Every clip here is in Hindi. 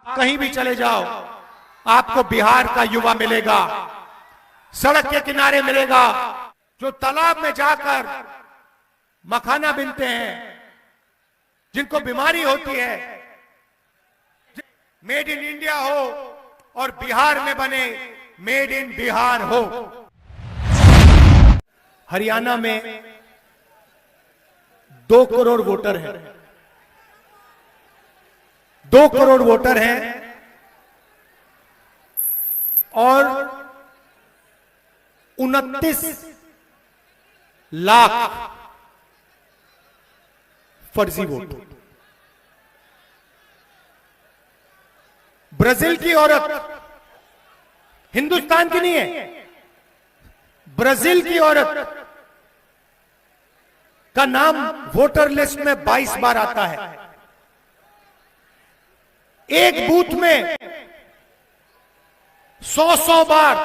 कहीं भी चले जाओ आपको बिहार का युवा मिलेगा, सड़क के किनारे मिलेगा, जो तालाब में जाकर मखाना बीनते हैं, जिनको बीमारी होती है, मेड इन इंडिया हो और बिहार में बने मेड इन बिहार हो। हरियाणा में 2 करोड़ वोटर हैं, 2 करोड़ वोटर हैं और 29 लाख फर्जी वोट। ब्राजील की औरत, हिंदुस्तान की नहीं है, ब्राजील की औरत का नाम वोटर लिस्ट में 22 बार आता है। एक बूथ में 100 बार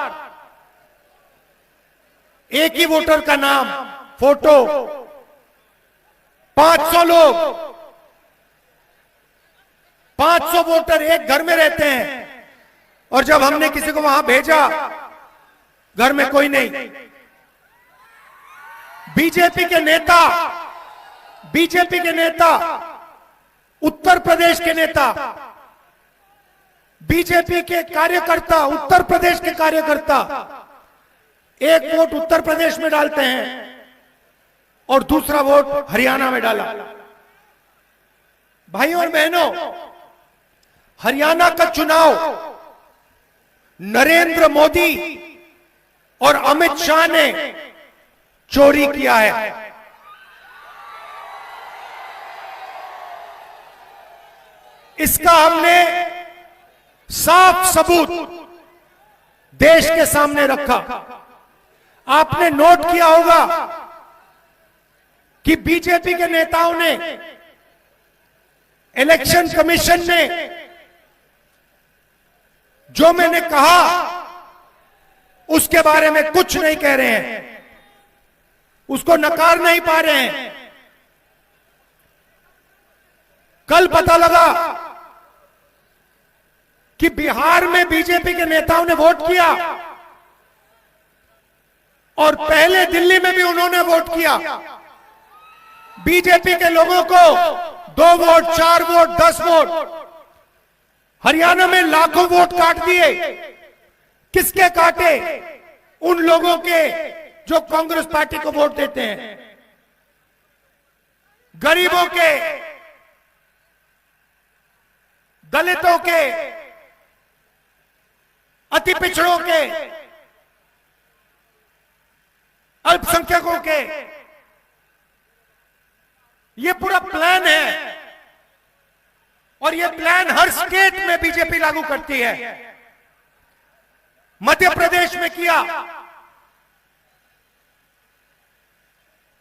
एक ही वोटर का नाम, फोटो, 500 लोग, 500 वोटर एक घर में रहते हैं और जब हमने किसी को वहां भेजा, घर में कोई नहीं। बीजेपी के नेता, उत्तर प्रदेश के नेता, बीजेपी के कार्यकर्ता, उत्तर प्रदेश के कार्यकर्ता एक वोट उत्तर प्रदेश में डालते हैं और दूसरा वोट हरियाणा में डाला। भाइयों और बहनों, हरियाणा का चुनाव नरेंद्र मोदी और अमित शाह ने चोरी किया है। इसका हमने साफ सबूत देश के सामने रखा। आपने नोट किया होगा कि बीजेपी के नेताओं ने, इलेक्शन कमीशन ने जो मैंने कहा उसके बारे में कुछ नहीं कह रहे हैं, उसको नकार नहीं पा रहे हैं। कल पता लगा कि बिहार में बीजेपी के नेताओं ने वोट किया और पहले दिल्ली में भी उन्होंने वोट किया। बीजेपी के लोगों को 2 वोट, 4 वोट, 10 वोट, हरियाणा में लाखों वोट काट दिए। किसके काटे? उन लोगों के जो कांग्रेस पार्टी को वोट देते हैं, गरीबों के, दलितों के, अति पिछड़ों के, अल्पसंख्यकों के। यह पूरा प्लान है और यह प्लान हर स्टेट में बीजेपी लागू करती है। मध्य प्रदेश में किया,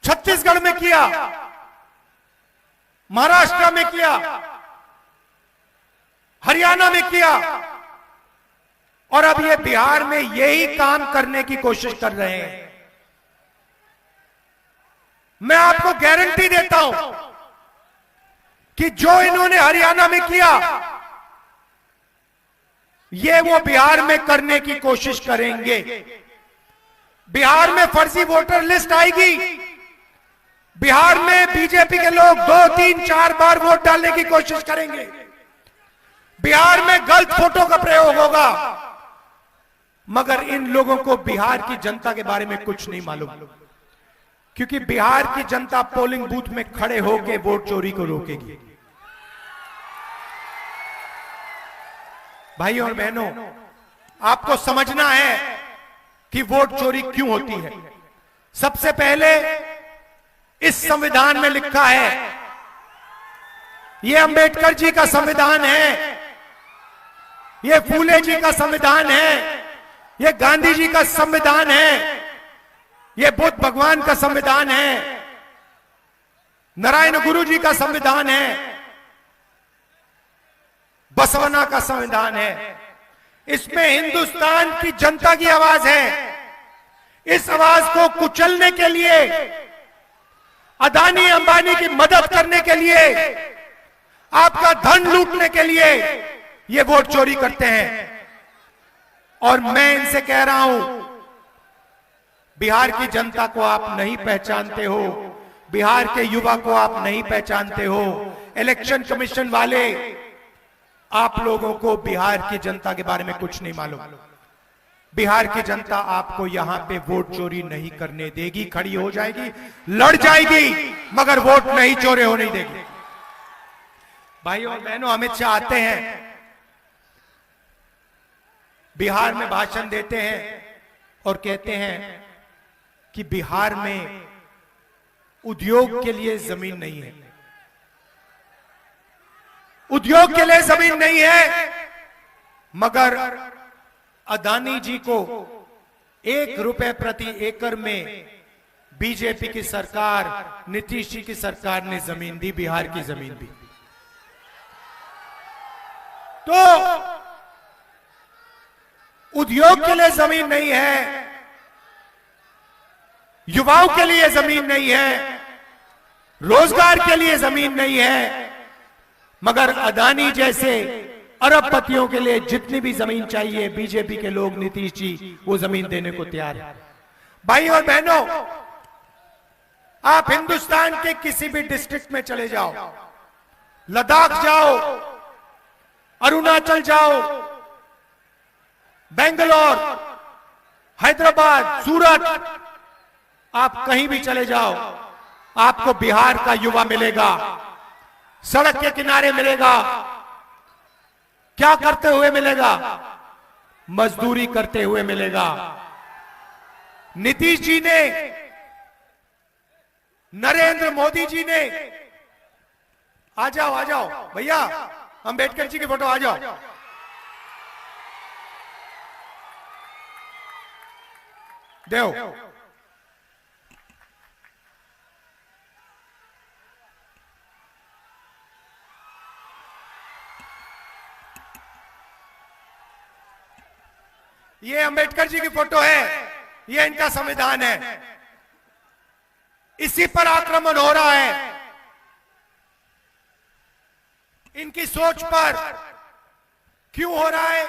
छत्तीसगढ़ में किया, महाराष्ट्र में किया, हरियाणा में किया और अब ये बिहार में यही काम करने की कोशिश कर रहे हैं। मैं आपको गारंटी देता हूं कि जो इन्होंने हरियाणा में किया, ये वो बिहार में करने की कोशिश करेंगे। बिहार में फर्जी वोटर लिस्ट आएगी, बिहार में बीजेपी के लोग 2, 3, 4 बार वोट डालने की कोशिश करेंगे, बिहार में गलत फोटो का प्रयोग होगा। मगर इन लोगों को बिहार की जनता के बारे में कुछ नहीं मालूम, क्योंकि बिहार की जनता पोलिंग बूथ में खड़े होकर वोट चोरी को रोकेगी। भाइयों और बहनों, आपको समझना है कि वोट चोरी क्यों होती है। सबसे पहले इस संविधान में लिखा है, यह अंबेडकर जी का संविधान है, यह फूले जी का संविधान है, यह गांधी जी का संविधान है, यह बुद्ध भगवान का संविधान है, नारायण गुरु जी का संविधान है, बसवना का संविधान है। इसमें हिंदुस्तान की जनता की आवाज है। इस आवाज को कुचलने के लिए, अदानी अंबानी की मदद करने के लिए, आपका धन लूटने के लिए ये वोट चोरी करते हैं। और मैं इनसे कह रहा हूं, बिहार की जनता को आप नहीं पहचानते हो, बिहार के युवा को आप नहीं पहचानते हो, इलेक्शन कमीशन वाले, आप लोगों को बिहार की जनता के बारे में कुछ नहीं मालूम। बिहार की जनता आपको यहां पे वोट चोरी नहीं करने देगी, खड़ी हो जाएगी, लड़ जाएगी, मगर वोट नहीं चोरी होने देगी। भाइयों और बहनों, अमित शाह आते हैं, बिहार में भाषण देते हैं और कहते हैं कि बिहार में उद्योग के लिए जमीन नहीं है, उद्योग के लिए जमीन नहीं है, मगर अदानी जी को 1 रुपए प्रति एकड़ में बीजेपी की सरकार, नीतीश जी की सरकार ने जमीन दी, बिहार की जमीन दी। तो उद्योग के लिए जमीन नहीं है, युवाओं के लिए जमीन नहीं है, रोजगार के लिए जमीन नहीं है, मगर अदानी जैसे अरबपतियों के लिए जितनी भी जमीन चाहिए, बीजेपी के लोग, नीतीश जी, वो जमीन देने को तैयार है। भाई और बहनों, आप हिंदुस्तान के किसी भी डिस्ट्रिक्ट में चले जाओ, लद्दाख जाओ, अरुणाचल जाओ, बेंगलोर, हैदराबाद, सूरत, आप कहीं भी चले जाओ, आपको बिहार का युवा मिलेगा, सड़क के किनारे मिलेगा। क्या करते हुए मिलेगा? मजदूरी करते हुए मिलेगा। नीतीश जी ने, नरेंद्र मोदी जी ने, आ जाओ भैया, अंबेडकर जी की फोटो, आ जाओ। देव, ये अंबेडकर जी की फोटो है, ये इनका संविधान है, इसी पर आक्रमण हो रहा है। इनकी सोच पर क्यों हो रहा है?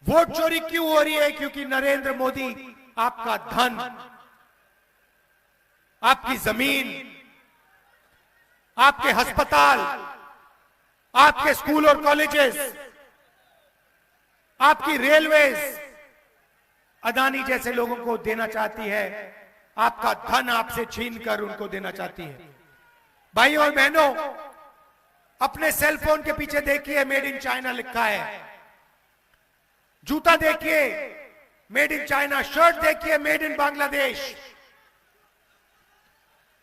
वोट चोरी क्यों हो रही है? क्योंकि नरेंद्र मोदी आपका धन, आपकी जमीन, आपके अस्पताल, आपके स्कूल और कॉलेजेस, आपकी रेलवेज अदानी जैसे लोगों को देना चाहती है, आपका धन आपसे छीनकर उनको देना चाहती है। भाइयों और बहनों, अपने सेल फोन के पीछे देखिए, मेड इन चाइना लिखा है। जूता देखिए, मेड इन चाइना। शर्ट देखिए, मेड इन बांग्लादेश।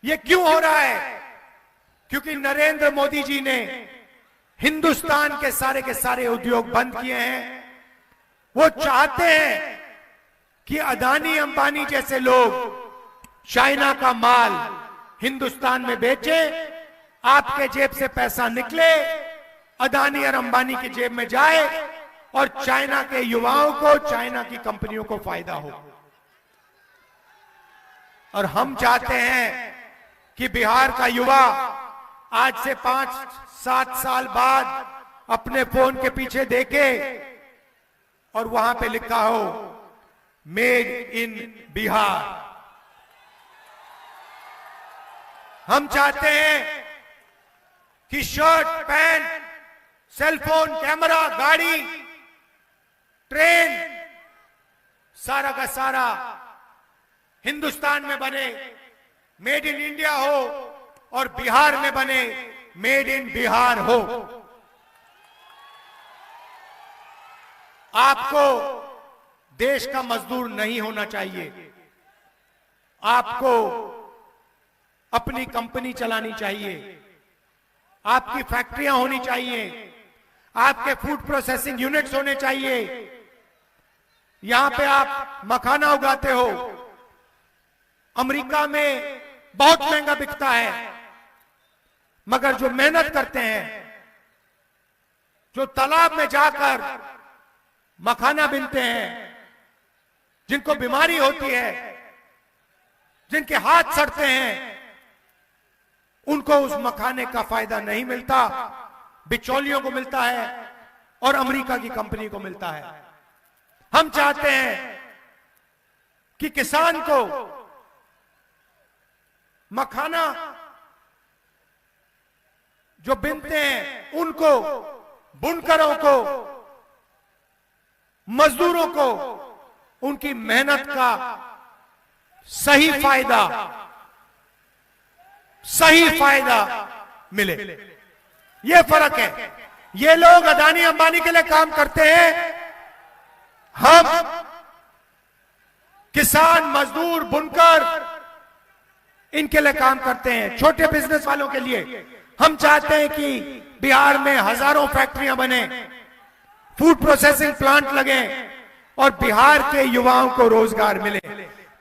ये क्यों हो रहा है? क्योंकि नरेंद्र मोदी जी ने हिंदुस्तान के सारे उद्योग बंद किए हैं। वो चाहते हैं कि अदानी अंबानी जैसे लोग चाइना का माल हिंदुस्तान में बेचे, आपके जेब से पैसा निकले, अदानी और अंबानी की जेब में जाए और चाइना के युवाओं को, चाइना की कंपनियों को फायदा हो। और हम चाहते हैं कि बिहार का युवा आज से 5-7 साल बाद अपने फोन के पीछे देखे और वहां पे लिखा हो मेड इन बिहार। हम चाहते हैं कि शर्ट, पैंट, सेलफोन, कैमरा, गाड़ी, ट्रेन, सारा का सारा हिंदुस्तान में बने, मेड इन इंडिया हो, और बिहार में बने, मेड इन बिहार हो। आपको देश का मजदूर नहीं होना चाहिए, आपको अपनी कंपनी चलानी चाहिए, आपकी फैक्ट्रियां होनी चाहिए, आपके फूड प्रोसेसिंग यूनिट्स होने चाहिए। यहां पे आप मखाना उगाते हो, अमेरिका में बहुत महंगा बिकता है, मगर जो मेहनत करते हैं, जो तालाब में जाकर मखाना बीनते हैं, जिनको बीमारी होती है, जिनके हाथ सड़ते हैं, उनको उस मखाने का फायदा नहीं मिलता, बिचौलियों को मिलता है। और अमेरिका की कंपनी को मिलता है। हम चाहते हैं कि किसान को मखाना जो बिनते हैं उनको, बुनकरों को, मजदूरों को उनकी मेहनत का सही फायदा मिले। यह फर्क है। ये लोग अदानी अंबानी के लिए काम करते हैं, हम किसान, मजदूर, बुनकर इनके लिए काम करते हैं, छोटे बिजनेस वालों के लिए। हम चाहते हैं कि बिहार में हजारों फैक्ट्रियां बने, फूड प्रोसेसिंग प्लांट लगे और बिहार के युवाओं को रोजगार मिले।